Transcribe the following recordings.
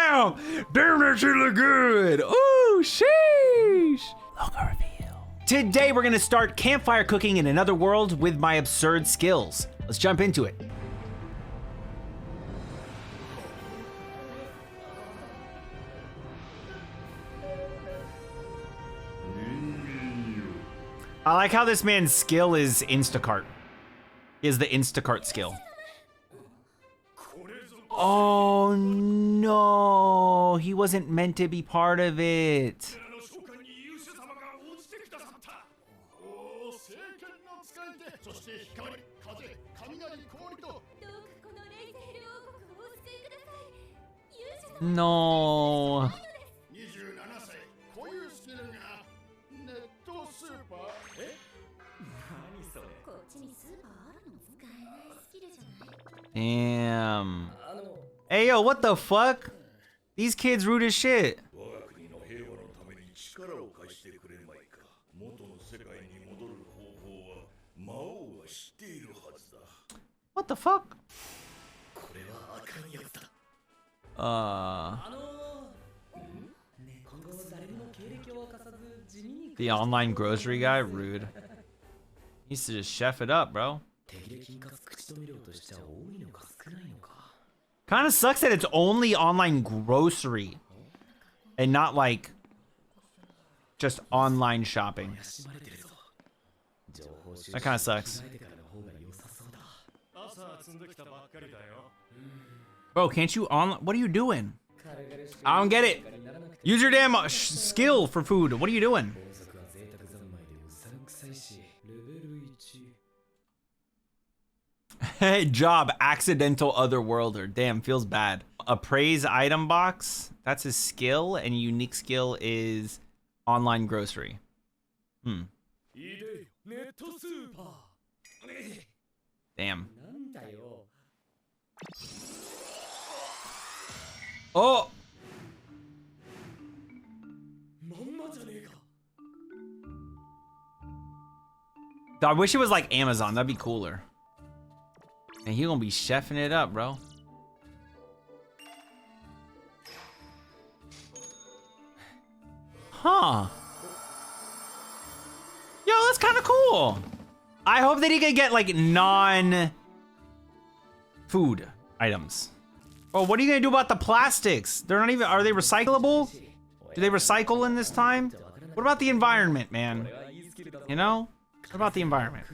Damn! Damn, that shit look good! Ooh, sheesh! Logo reveal. Today we're gonna start campfire cooking in another world with my absurd skills. Let's jump into it. I like how this man's skill is Instacart. Is the Instacart skill. Oh no, he wasn't meant to be part of it. No. Damn. Hey yo, what the fuck? These kids rude as shit. What the fuck? The online grocery guy, rude. He used to just chef it up, bro. Kind of sucks that it's only online grocery and not like just online shopping. That kind of sucks. Bro, can't you what are you doing? I don't get it. Use your damn skill for food. What are you doing? Hey, job, accidental otherworlder. Damn, feels bad. Appraise item box. That's his skill, and unique skill is online grocery. Damn. Oh! I wish it was like Amazon. That'd be cooler. And he gonna be chefing it up, bro. Huh. Yo, that's kind of cool. I hope that he can get like non-food items. Oh, what are you gonna do about the plastics? They're not even, are they recyclable? Do they recycle in this time? What about the environment, man? You know? What about the environment?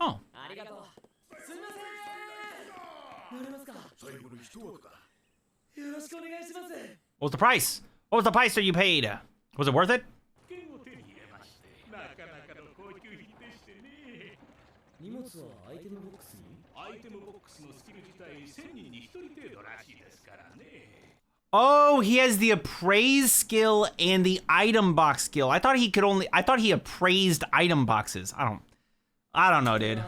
Oh. What was the price? What was the price that you paid? Was it worth it? Oh, he has the appraise skill and the item box skill. I thought he appraised item boxes. I don't know, dude.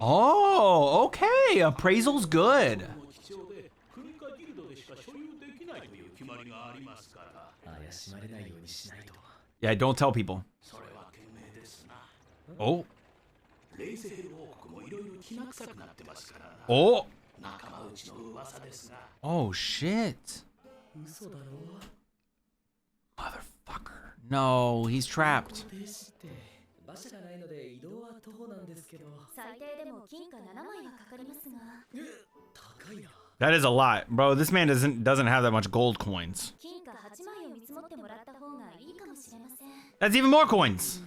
Oh, okay. Appraisal's good. Yeah, don't tell people. Oh. Oh. Oh, shit. Motherfucker. No, he's trapped. That is a lot, bro. This man doesn't have that much gold coins. That's even more coins.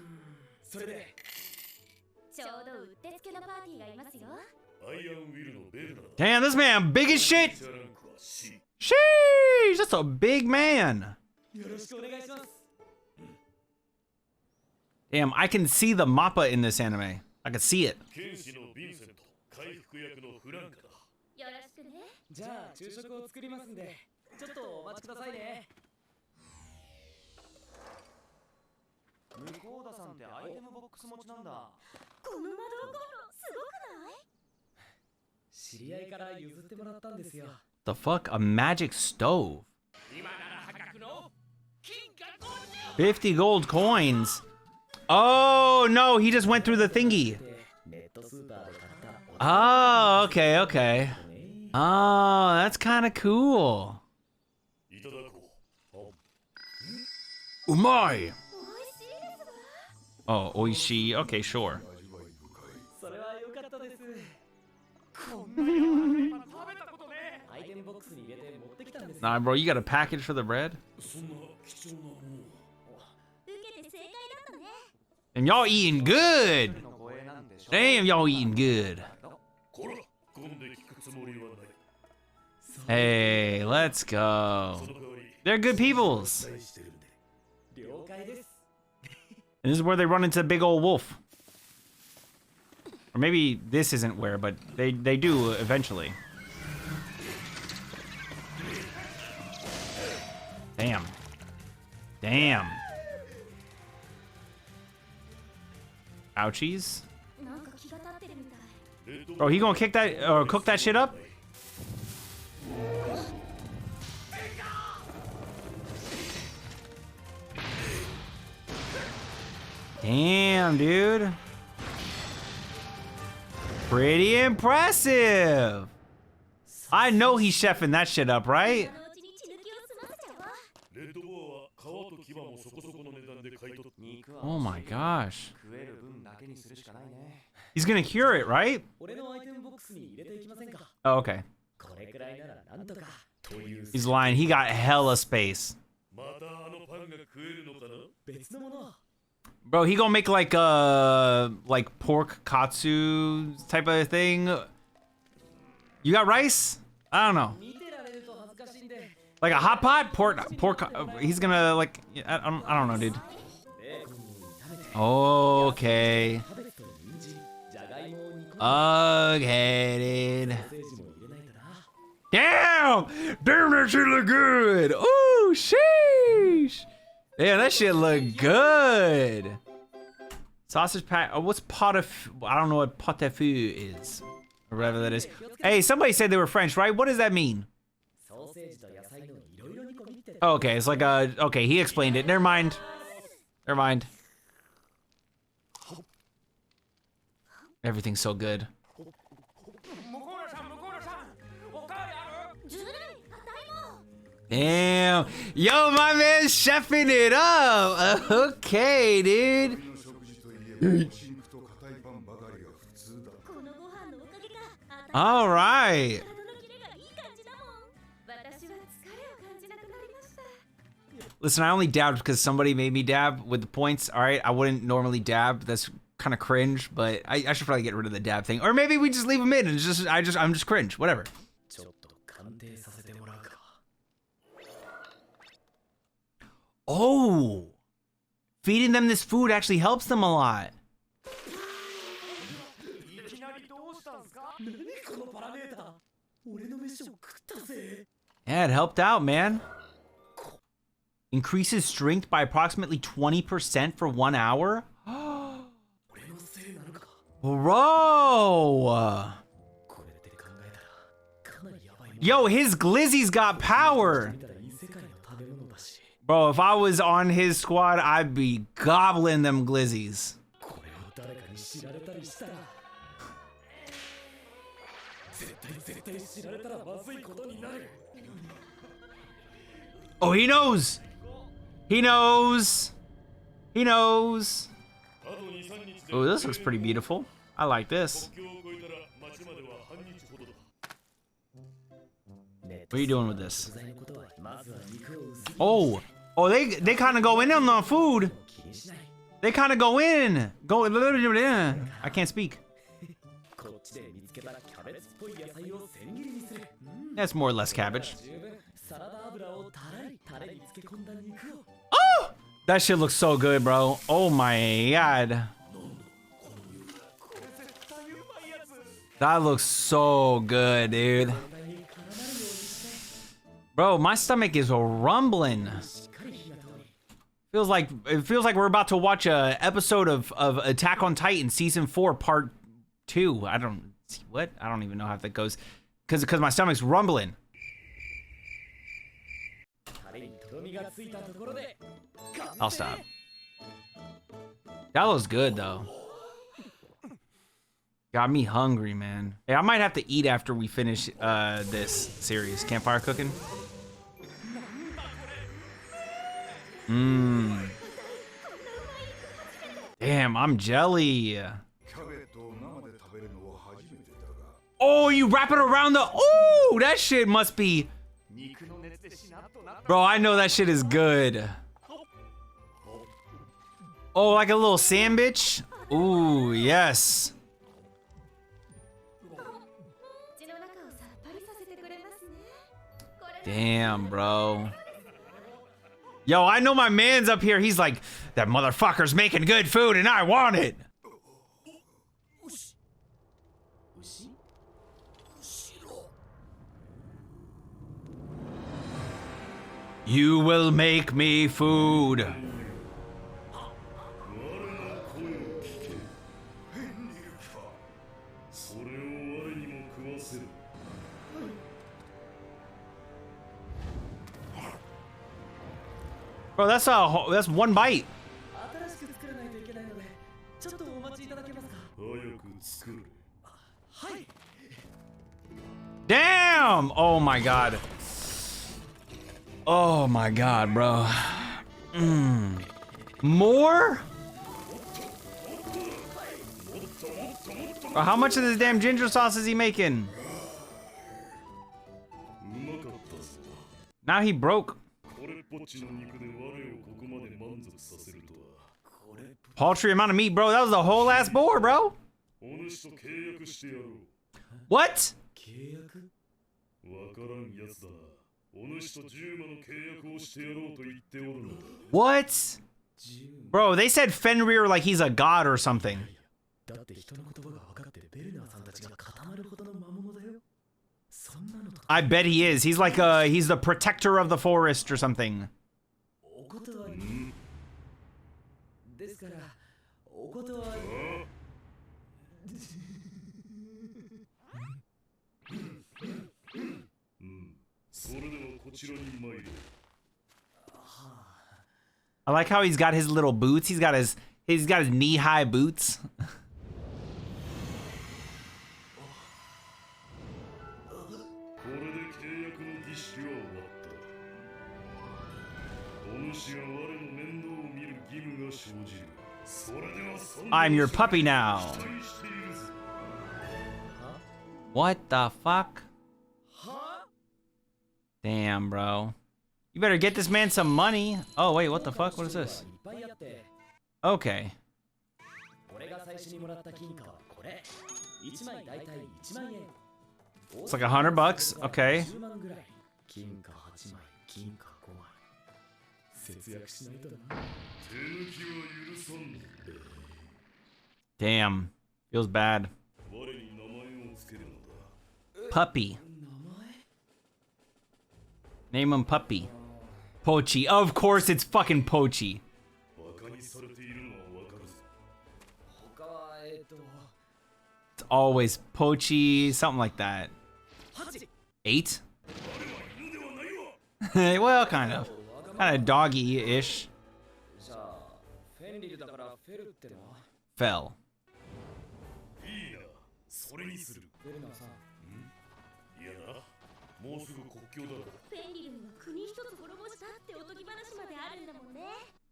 Damn, this man big as shit. Sheesh, that's a big man. Damn, I can see the mappa in this anime. I can see it. The fuck? A magic stove? 50 gold coins? Oh, no, he just went through the thingy. Oh, okay, okay. Oh, that's kind of cool. Umai. Oh, oishi. Okay, sure. Nah, bro, you got a package for the bread? And y'all eating good. Damn, y'all eating good. Hey, let's go. They're good peoples. And this is where they run into a big old wolf. Or maybe this isn't where, but they do eventually. Damn. Damn. Ouchies. Bro, he gonna kick that or cook that shit up? Damn, dude. Pretty impressive. I know he's chefing that shit up, right? Oh my gosh. He's gonna cure it, right? Oh, okay. He's lying. He got hella space. Bro, he gonna make like pork katsu type of thing. You got rice? I don't know. Like a hot pot? Pork. He's gonna like. I don't know, dude. Okay. Okay, dude. Damn! Damn, that shit look good. Ooh, sheesh. Damn, that shit look good. Sausage pack. Oh, what's pot of? I don't know what pot de fou is, or whatever that is. Hey, somebody said they were French, right? What does that mean? Oh, okay, it's like a. Okay, he explained it. Never mind. Never mind. Everything's so good. Damn. Yo, my man's chefing it up. Okay, dude. All right. Listen, I only dabbed because somebody made me dab with the points. All right, I wouldn't normally dab. That's kind of cringe, but I should probably get rid of the dab thing. Or maybe we just leave them in and I'm just cringe. Whatever. Oh, feeding them this food actually helps them a lot. Yeah, it helped out, man. Increases strength by approximately 20% for 1 hour. Bro. Yo, his glizzy's got power. Bro, if I was on his squad, I'd be gobbling them glizzies. Oh, he knows. He knows. He knows. Oh, this looks pretty beautiful. I like this. What are you doing with this? Oh, they kind of go in on the food. They kind of go in. I can't speak. That's more or less cabbage. Oh, that shit looks so good, bro. Oh my god. That looks so good, dude. Bro, my stomach is rumbling. Feels like we're about to watch a episode of Attack on Titan season 4 part 2. I don't even know how that goes, because my stomach's rumbling. I'll stop. That was good though. Got me hungry, man. Hey, I might have to eat after we finish this series. Campfire cooking. Mmm. Damn, I'm jelly. Oh, you wrap it around the... Oh, that shit must be... Bro, I know that shit is good. Oh, like a little sandwich? Ooh, yes. Damn, bro. Yo, I know my man's up here. He's like, that motherfucker's making good food and I want it. You will make me food. Bro, that's one bite. Damn! Oh my god. Oh my god, bro. More? Bro, how much of this damn ginger sauce is he making? Now he broke. Paltry amount of meat, bro. That was the whole ass boar, bro. What? What? Bro, they said Fenrir like he's a god or something. I bet he is. He's like he's the protector of the forest or something. I like how he's got his little boots. He's got his knee-high boots. I'm your puppy now. What the fuck? Damn, bro. You better get this man some money. Oh, wait, what the fuck? What is this? Okay. It's like $100. Okay. Damn. Feels bad. Puppy. Name him Puppy. Pochi. Of course it's fucking Pochi. It's always Pochi, something like that. 8? Well, kind of. Kind of doggy-ish. Fell.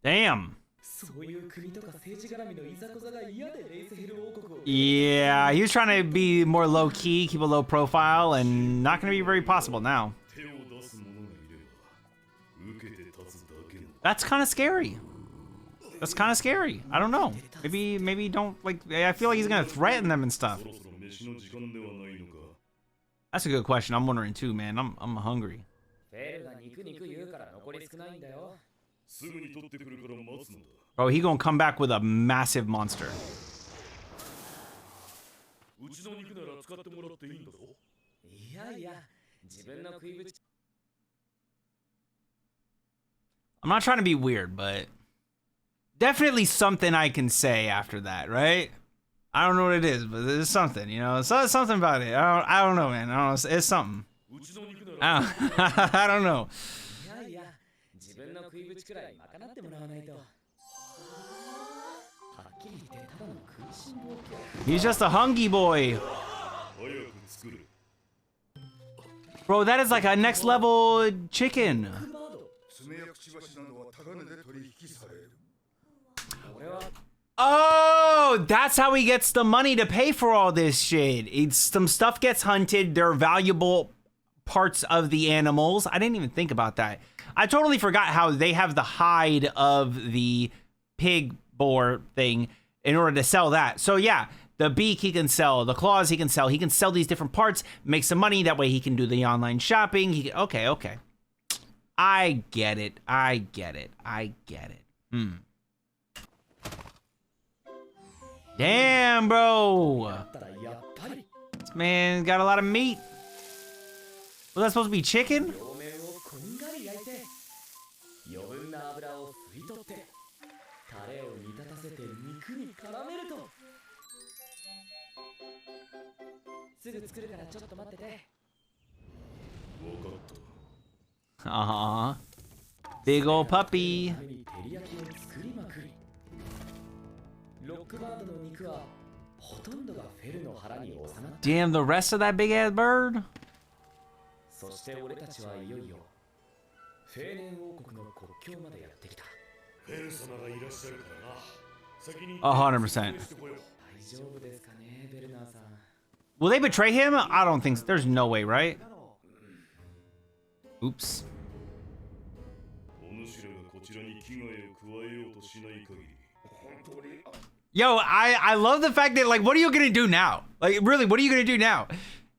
Damn. Yeah, he was trying to be more low-key, keep a low profile, and not gonna be very possible now. That's kind of scary. That's kind of scary. I don't know. Maybe don't, like, I feel like he's gonna threaten them and stuff. That's a good question. I'm wondering too, man. I'm hungry. Bro, he gonna come back with a massive monster. I'm not trying to be weird, but definitely something I can say after that, right? I don't know what it is, but there's something, you know? So something about it. I don't know, man. I don't know. It's something. I don't know. He's just a hungry boy. Bro, that is like a next level chicken. Oh, that's how he gets the money to pay for all this shit. Some stuff gets hunted. They're valuable parts of the animals. I didn't even think about that. I totally forgot how they have the hide of the pig boar thing in order to sell that. So yeah, the beak he can sell, the claws he can sell. He can sell these different parts, make some money. That way he can do the online shopping. Okay. I get it. Damn, bro. This man got a lot of meat. Was that supposed to be chicken? Aww. Big old puppy. Damn, the rest of that big ass bird? 100%. Will they betray him? I don't think so. There's no way, right? Oops. Yo, I love the fact that, like, what are you gonna do now? Like, really, what are you gonna do now?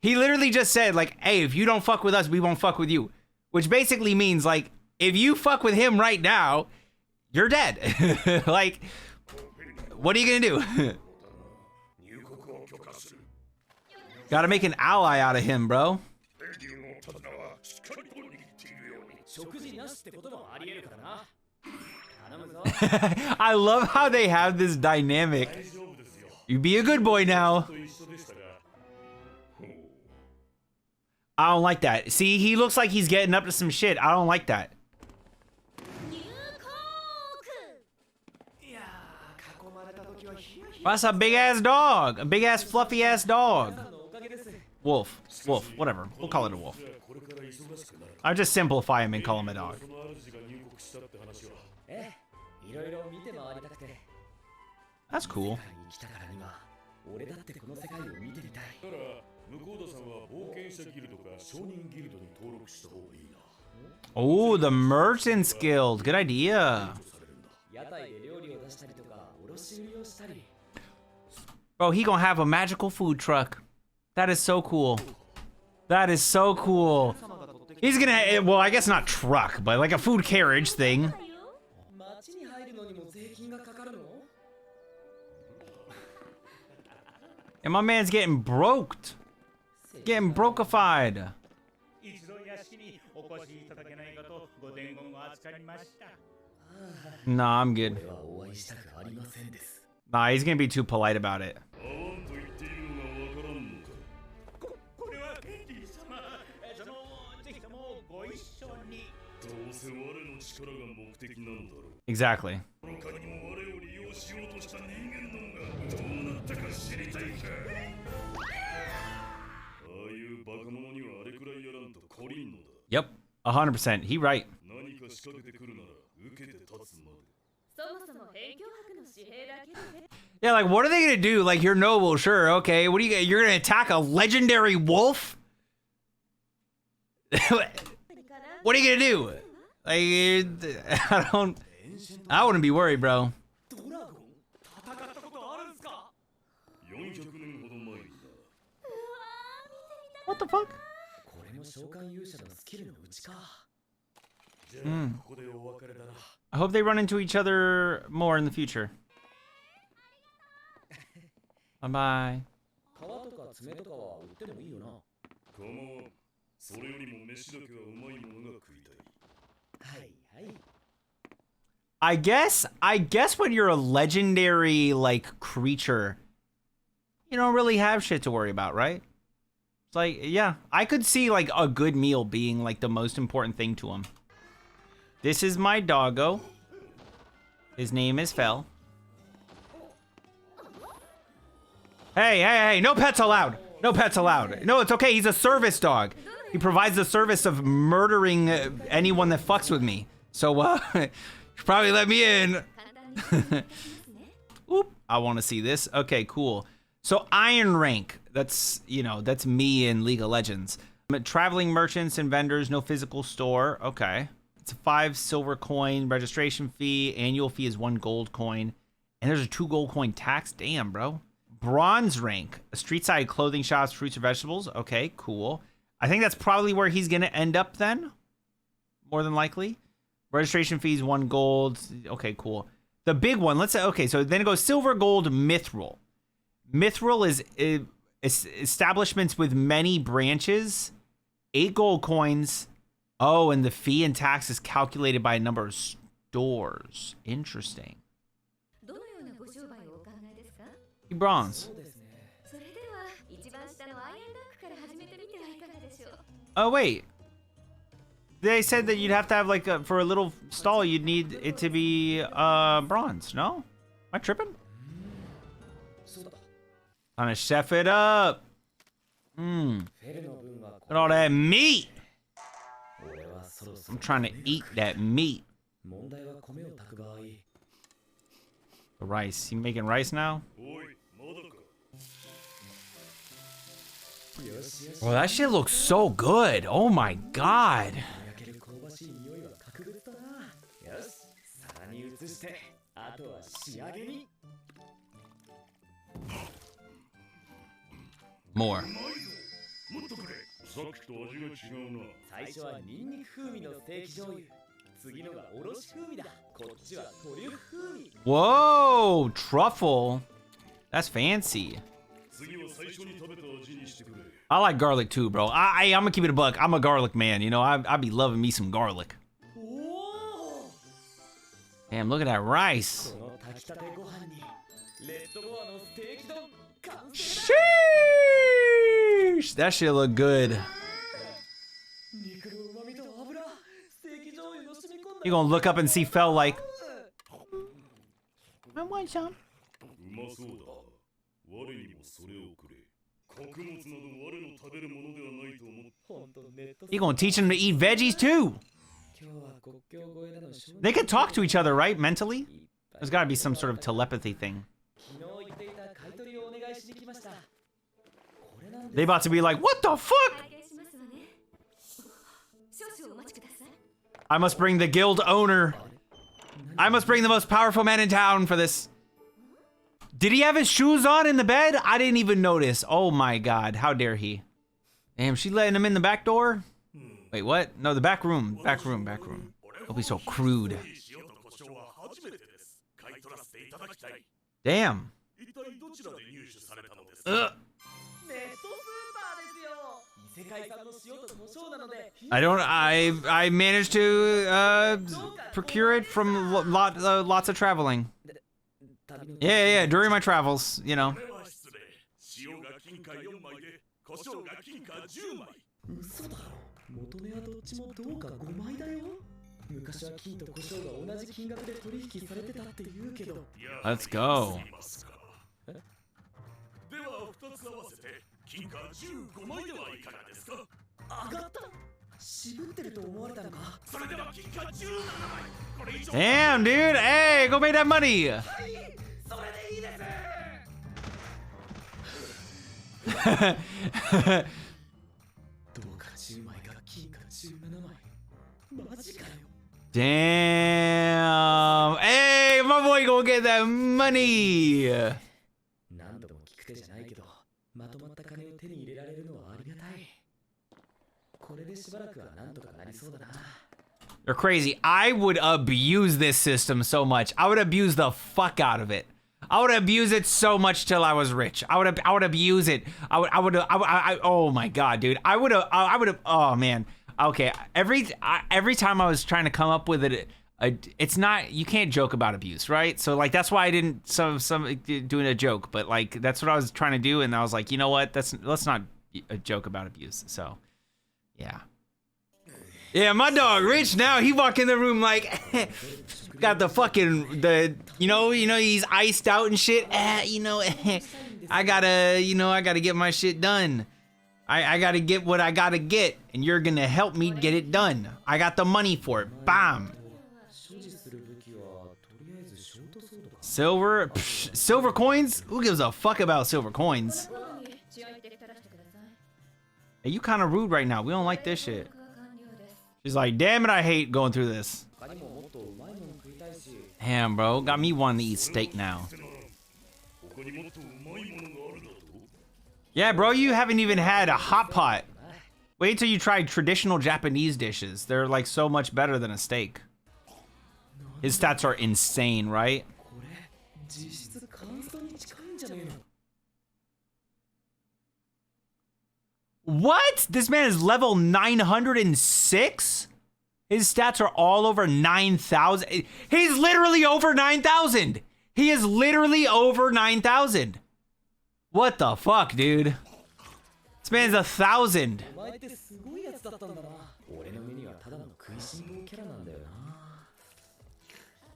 He literally just said, like, hey, if you don't fuck with us, we won't fuck with you. Which basically means, like, if you fuck with him right now, you're dead. Like, what are you gonna do? Gotta make an ally out of him, bro. I love how they have this dynamic. You be a good boy now. I don't like that. See, he looks like he's getting up to some shit. I don't like that. That's a big ass dog. A big ass fluffy ass dog. Wolf. Wolf. Whatever. We'll call it a wolf. I'll just simplify him and call him a dog. That's cool. Oh, the Merchants Guild. Good idea. Bro, he gonna have a magical food truck. That is so cool. That is so cool. He's gonna, well, I guess not truck, but like a food carriage thing. And my man's getting broked. Getting brokified. Nah, I'm good. Nah, he's gonna be too polite about it. Exactly. Yep, 100%. He right. Yeah, like, what are they gonna do? Like, you're noble, sure, okay. What are you're gonna attack a legendary wolf? What are you gonna do? Like, I wouldn't be worried, bro. What the fuck? I hope they run into each other more in the future. Bye-bye. I guess when you're a legendary, like, creature, you don't really have shit to worry about, right? It's like, yeah, I could see, like, a good meal being, like, the most important thing to him. This is my doggo. His name is Fel. Hey, no pets allowed. No pets allowed. No, it's okay. He's a service dog. He provides the service of murdering anyone that fucks with me. So, you should probably let me in. Oop, I want to see this. Okay, cool. So Iron Rank, that's, you know, that's me in League of Legends. Traveling merchants and vendors, no physical store. Okay. It's a 5 silver coin registration fee. Annual fee is 1 gold coin. And there's a 2 gold coin tax. Damn, bro. Bronze rank, street side clothing shops, fruits or vegetables. Okay, cool. I think that's probably where he's gonna end up then. More than likely. Registration fees, 1 gold. Okay, cool. The big one, let's say, okay, so then it goes silver, gold, mithril. Mithril is establishments with many branches, 8 gold coins. Oh, and the fee and tax is calculated by a number of stores. Interesting. Bronze. Oh, wait. They said that you'd have to have, like, for a little stall, you'd need it to be bronze, no? Am I tripping? Time to chef it up. Look at all that meat. I'm trying to eat that meat. The rice. You making rice now? Oh, that shit looks so good. Oh my god. More. Whoa, truffle. That's fancy. I like garlic too, bro. I'm gonna keep it a buck. I'm a garlic man, you know. I be loving me some garlic. Damn, look at that rice. Sheesh! That shit look good. You gonna look up and see Fel like, I want some. You gonna teach him to eat veggies too? They can talk to each other, right? Mentally? There's gotta be some sort of telepathy thing. They about to be like, what the fuck? I must bring the guild owner. I must bring the most powerful man in town for this. Did he have his shoes on in the bed? I didn't even notice. Oh my god, how dare he? Damn, she letting him in the back door? Wait, what? No, the back room. Back room. Don't be so crude. Damn. Ugh. I managed to procure it from lots of traveling. Yeah, during my travels, you know. Let's go. Damn, dude. Hey, go make that money. Damn. Hey, my boy gonna get that money. You're crazy. I would abuse this system so much. I would abuse the fuck out of it. I would abuse it so much till I was rich. I would abuse it. Oh my god, dude. I would have. Oh man. Okay. Every time I was trying to come up with it, it's not. You can't joke about abuse, right? So like that's why I didn't doing a joke, but like that's what I was trying to do, and I was like, you know what? Let's not a joke about abuse. So, yeah. Yeah, my dog Rich now, he walk in the room like got the fucking you know he's iced out and shit. I gotta, you know, I gotta get my shit done. I gotta get what I gotta get, and you're gonna help me get it done. I got the money for it. Bam. Silver? Psh, silver coins? Who gives a fuck about silver coins? Hey, you kind of rude right now. We don't like this shit. She's like, damn it, I hate going through this. Damn, bro. Got me wanting to eat steak now. Yeah, bro, you haven't even had a hot pot. Wait till you try traditional Japanese dishes. They're like so much better than a steak. His stats are insane, right? What? This man is level 906? His stats are all over 9,000. He's literally over 9,000. He is literally over 9,000. What the fuck, dude? This man's 1,000.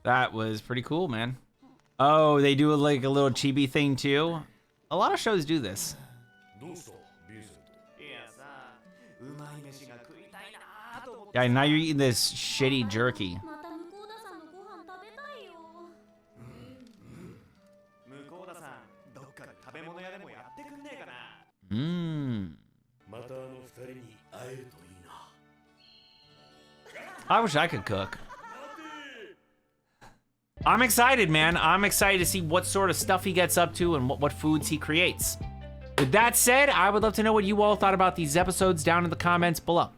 That was pretty cool, man. Oh, they do like a little chibi thing too. A lot of shows do this. Yeah, now you're eating this shitty jerky. I wish I could cook. I'm excited, man. I'm excited to see what sort of stuff he gets up to and what foods he creates. With that said, I would love to know what you all thought about these episodes down in the comments below.